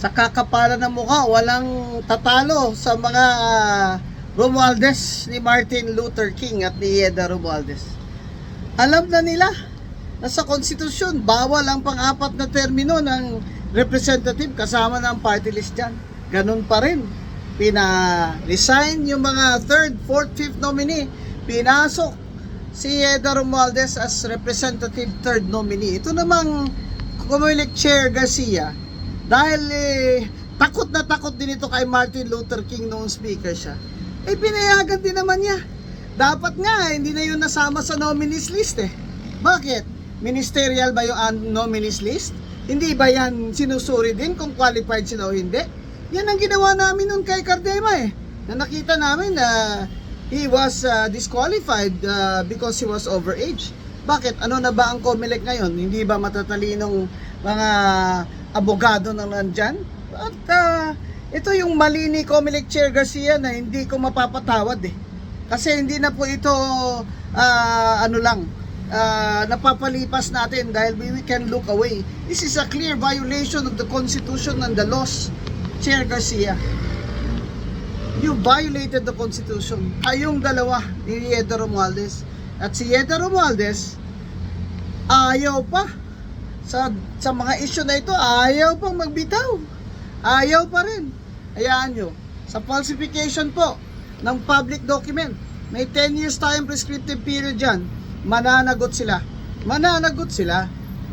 Sa kakapalan ng mukha, walang tatalo sa mga Romualdez ni Martin Luther King at ni Yeda Romualdez. Alam na nila na sa konstitusyon, bawal ang pang-apat na termino ng representative kasama ng party list dyan. Ganun pa rin. Pina-resign yung mga 3rd, 4th, 5th nominee. Pinasok si Yeda Romualdez as representative 3rd nominee. Ito namang Comelec Chair Garcia, dahil takot na takot din ito kay Martin Luther King noong speaker siya, pinayagan din naman niya. Dapat nga, hindi na yun nasama sa nominees list eh. Bakit? Ministerial ba yung nominees list? Hindi ba yan sinusuri din kung qualified sila o hindi? Yan ang ginawa namin nun kay Cardema eh. Na nakita namin na he was disqualified because he was overage. Bakit? Ano na ba ang Comelec ngayon? Hindi ba matatalinong mga abogado na nandyan? At ito yung mali ni Comelec Chair Garcia na hindi ko mapapatawad eh. Kasi hindi na po ito napapalipas natin dahil we can look away. This is a clear violation of the Constitution and the laws, Chair Garcia. You violated the Constitution. Kayong dalawa ni Yeda Romualdez. At si Yeda Romualdez, ayaw pa. Sa mga issue na ito, ayaw pang magbitaw. Ayaw pa rin. Hayaan nyo. Sa falsification po ng public document, may 10 years time prescriptive period dyan. Mananagot sila. Mananagot sila.